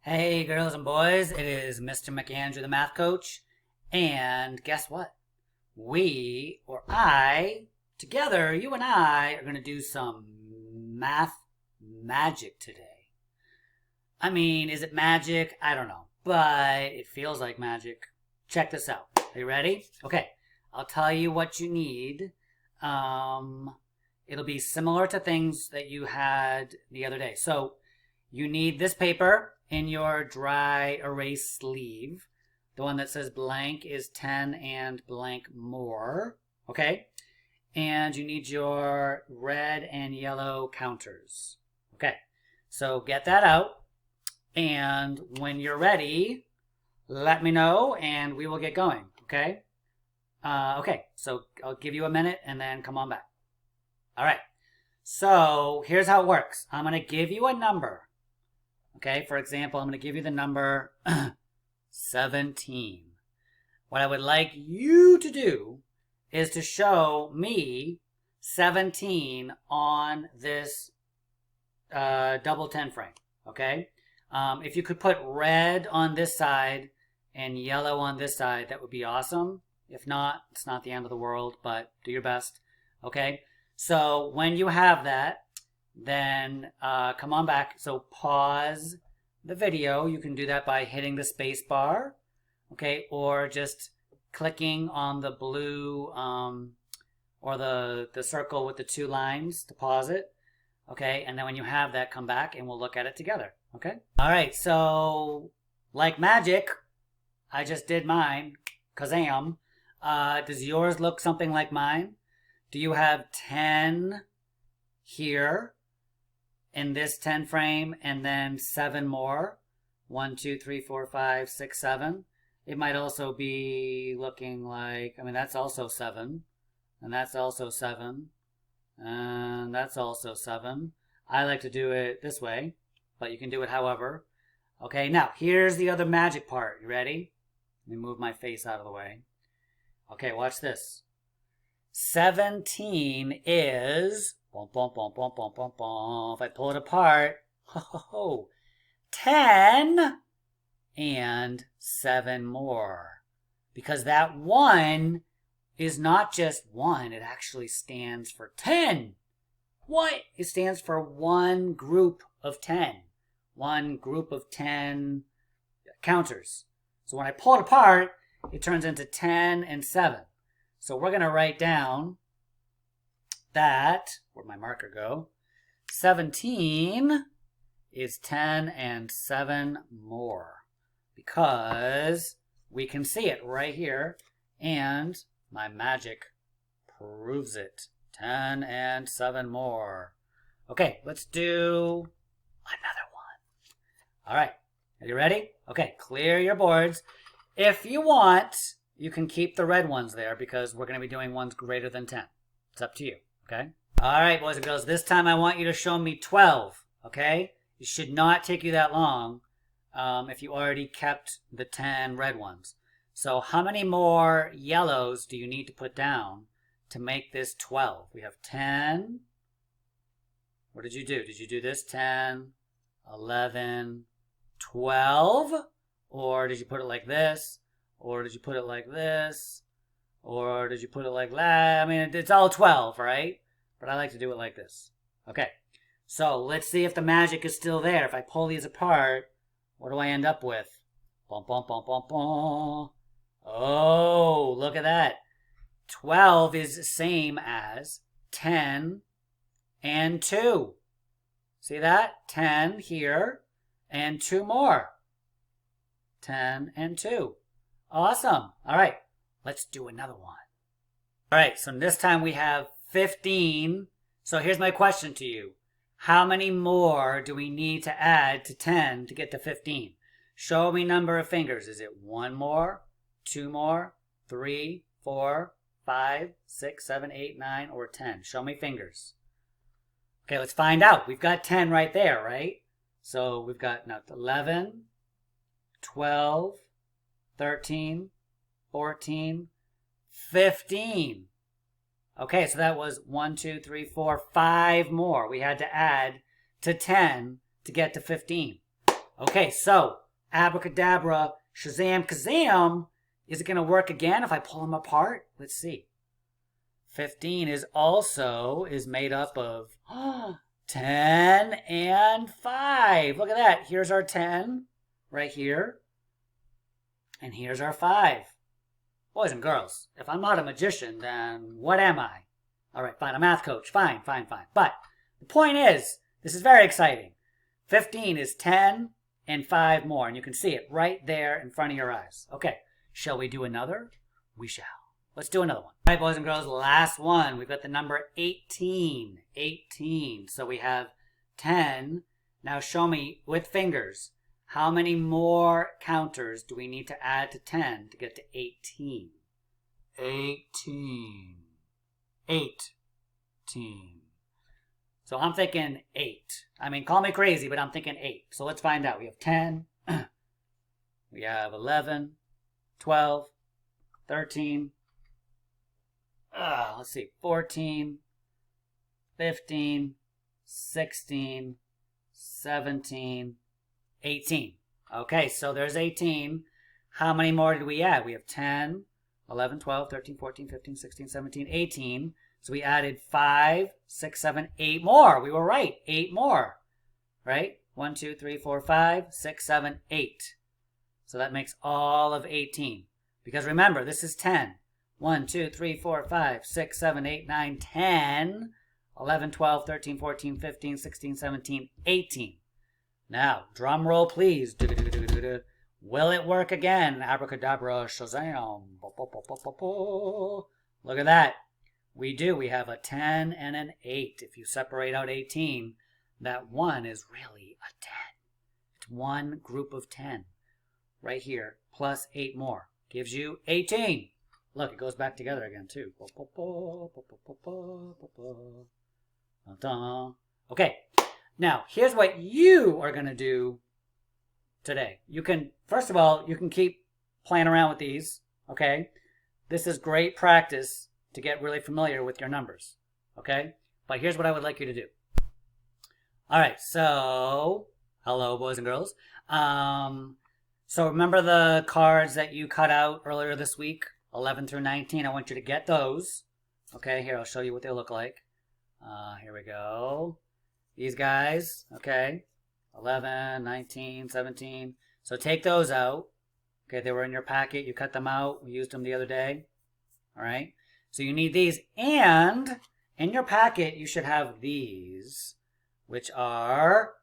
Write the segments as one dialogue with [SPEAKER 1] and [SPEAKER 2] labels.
[SPEAKER 1] Hey, girls and boys, it is Mr. McAndrew, the math coach. And guess what? Together, you and I are going to do some math magic today. I mean, is it magic? I don't know, but it feels like magic. Check this out. Are you ready? Okay, I'll tell you what you need. It'll be similar to things that you had the other day. So, you need this paper in your dry erase sleeve. The one that says blank is 10 and blank more. Okay? And you need your red and yellow counters. Okay. So get that out. And when you're ready, let me know and we will get going. Okay? Okay. So I'll give you a minute and then come on back. All right. So here's how it works. I'm going to give you a number. Okay, for example, I'm going to give you the number 17. What I would like you to do is to show me 17 on this double 10 frame, okay? If you could put red on this side and yellow on this side, that would be awesome. If not, it's not the end of the world, but do your best, okay? So when you have that, then come on back. So pause the video. You can do that by hitting the space bar, okay, or just clicking on the blue or the circle with the two lines to pause it, okay, and then when you have that, come back and we'll look at it together, okay? All right, so like magic, I just did mine, kazam. Does yours look something like mine? Do you have 10 here in this 10 frame and then 7 more? 1, 2, 3, 4, 5, 6, 7. It might also be looking like, I mean, that's also 7. And that's also 7. And that's also 7. I like to do it this way, but you can do it however. Okay, now here's the other magic part. You ready? Let me move my face out of the way. Okay, watch this. 17 is, bum, bum, bum, bum, bum, bum, bum. If I pull it apart, 10 and 7 more. Because that 1 is not just 1, it actually stands for 10. What? It stands for one group of 10. One group of 10 counters. So when I pull it apart, it turns into 10 and 7. So we're going to write down that, where'd my marker go? 17 is 10 and 7 more. Because we can see it right here. And my magic proves it. 10 and 7 more. Okay, let's do another one. All right, are you ready? Okay, clear your boards. If you want, you can keep the red ones there because we're going to be doing ones greater than 10. It's up to you, okay? All right, boys and girls, this time I want you to show me 12, okay? It should not take you that long if you already kept the 10 red ones. So how many more yellows do you need to put down to make this 12? We have 10. What did you do? Did you do this? 10, 11, 12? Or did you put it like this? Or did you put it like this? Or did you put it like that? I mean, it's all 12, right? But I like to do it like this. Okay, so let's see if the magic is still there. If I pull these apart, what do I end up with? Bum, bum, bum, bum, bum. Oh, look at that. 12 is the same as 10 and 2. See that? 10 here and 2 more. 10 and 2. Awesome. All right, let's do another one. All right, so this time we have 15. So here's my question to you. How many more do we need to add to 10 to get to 15? Show me number of fingers. Is it 1 more, 2 more, 3, 4, 5, 6, 7, 8, 9, or 10? Show me fingers. Okay, let's find out. We've got 10 right there, right? So we've got now 11, 12, 13, 14, 15. Okay, so that was 1, 2, 3, 4, 5 more. We had to add to 10 to get to 15. Okay, so abracadabra, shazam, kazam. Is it going to work again if I pull them apart? Let's see. 15 is made up of 10 and 5. Look at that. Here's our 10 right here. And here's our 5. Boys and girls, if I'm not a magician, then what am I? All right, fine, a math coach. Fine. But the point is, this is very exciting. 15 is 10 and 5 more. And you can see it right there in front of your eyes. Okay, shall we do another? We shall. Let's do another one. All right, boys and girls, last one. We've got the number 18. 18. So we have 10. Now show me with fingers, how many more counters do we need to add to 10 to get to 18? 18. 18. So I'm thinking 8. I mean, call me crazy, but I'm thinking 8. So let's find out. We have 10. We have 11, 12, 13. Let's see. 14, 15, 16, 17, 18. Okay, so there's 18. How many more did we add? We have 10, 11, 12, 13, 14, 15, 16, 17, 18. So we added 5, 6, 7, 8 more. We were right. 8 more. Right? 1, 2, 3, 4, 5, 6, 7, 8. So that makes all of 18. Because remember, this is 10. 1, 2, 3, 4, 5, 6, 7, 8, 9, 10, 11, 12, 13, 14, 15, 16, 17, 18. Now, drum roll, please. Will it work again? Abracadabra, shazam. Look at that. We do. We have a 10 and an 8. If you separate out 18, that 1 is really a 10. It's one group of 10 right here, plus 8 more. Gives you 18. Look, it goes back together again, too. Okay, now, here's what you are going to do today. You can, first of all, you can keep playing around with these, okay? This is great practice to get really familiar with your numbers, okay? But here's what I would like you to do. All right, so, hello, boys and girls. So remember the cards that you cut out earlier this week? 11 through 19, I want you to get those. Okay, here, I'll show you what they look like. Here we go. These guys, okay. 11, 19, 17. So take those out. Okay, they were in your packet. You cut them out. We used them the other day. All right. So you need these. And in your packet, you should have these, which are,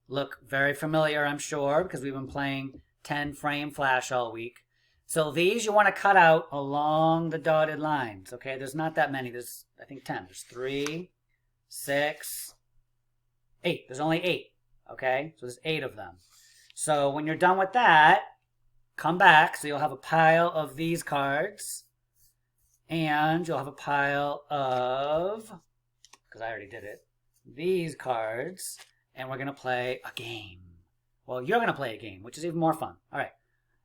[SPEAKER 1] look very familiar, I'm sure, because we've been playing 10 frame flash all week. So these you want to cut out along the dotted lines, okay? There's not that many. There's, I think, 10. There's 3, 6, 8. There's only 8, okay? So there's 8 of them. So when you're done with that, come back. So you'll have a pile of these cards. And you'll have a pile of, because I already did it, these cards. And we're going to play a game. Well, you're going to play a game, which is even more fun. All right.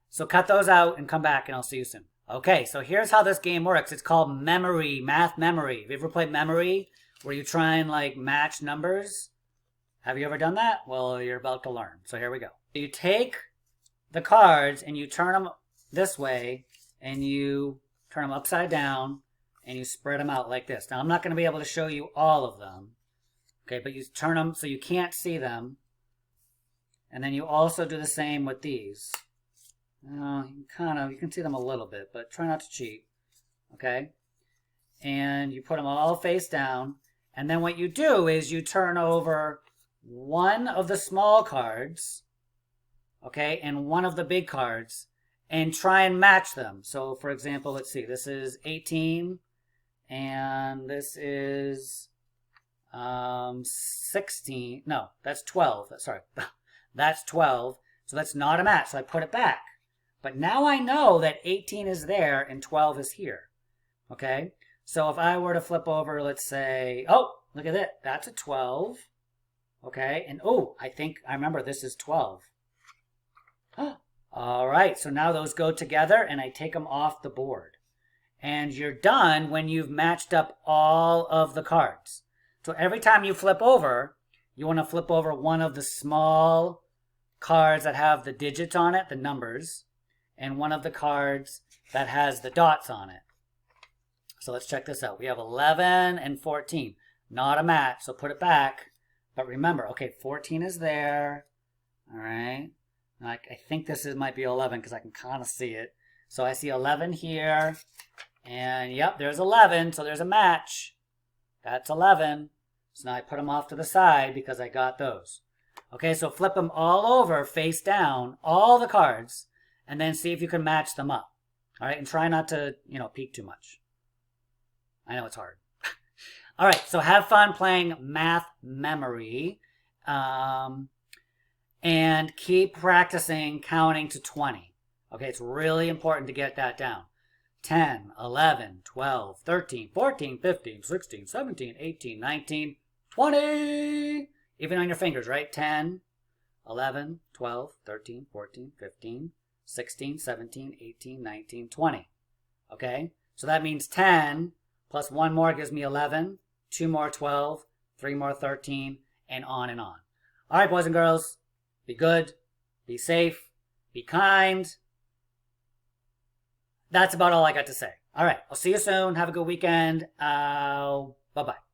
[SPEAKER 1] So cut those out and come back, and I'll see you soon. Okay, so here's how this game works. It's called memory, math memory. Have you ever played memory, where you try and, like, match numbers? Have you ever done that? Well, you're about to learn. So here we go. You take the cards, and you turn them this way, and you turn them upside down, and you spread them out like this. Now, I'm not going to be able to show you all of them. Okay, but you turn them so you can't see them. And then you also do the same with these. You can see them a little bit, but try not to cheat, okay? And you put them all face down, and then what you do is you turn over one of the small cards, okay, and one of the big cards, and try and match them. So, for example, let's see, this is 18, and this is 16. No, that's 12. Sorry, that's 12. So that's not a match, so I put it back. But now I know that 18 is there and 12 is here, okay? So if I were to flip over, let's say, oh, look at it. That's a 12, okay? And, oh, I remember this is 12. All right, so now those go together, and I take them off the board. And you're done when you've matched up all of the cards. So every time you flip over, you want to flip over one of the small cards that have the digits on it, the numbers, and one of the cards that has the dots on it. So let's check this out. We have 11 and 14. Not a match, so put it back. But remember, okay, 14 is there. All right. I think this might be 11 because I can kind of see it. So I see 11 here. And yep, there's 11. So there's a match. That's 11. So now I put them off to the side because I got those. Okay, so flip them all over, face down, all the cards, and then see if you can match them up. All right, and try not to, peek too much. I know it's hard. All right, so have fun playing math memory. And keep practicing counting to 20. Okay, it's really important to get that down. 10, 11, 12, 13, 14, 15, 16, 17, 18, 19, 20. Even on your fingers, right? 10, 11, 12, 13, 14, 15, 16, 17, 18, 19, 20. Okay? So that means 10 plus 1 more gives me 11, 2 more 12, 3 more 13, and on and on. All right, boys and girls, be good, be safe, be kind. That's about all I got to say. All right, I'll see you soon. Have a good weekend. Bye-bye.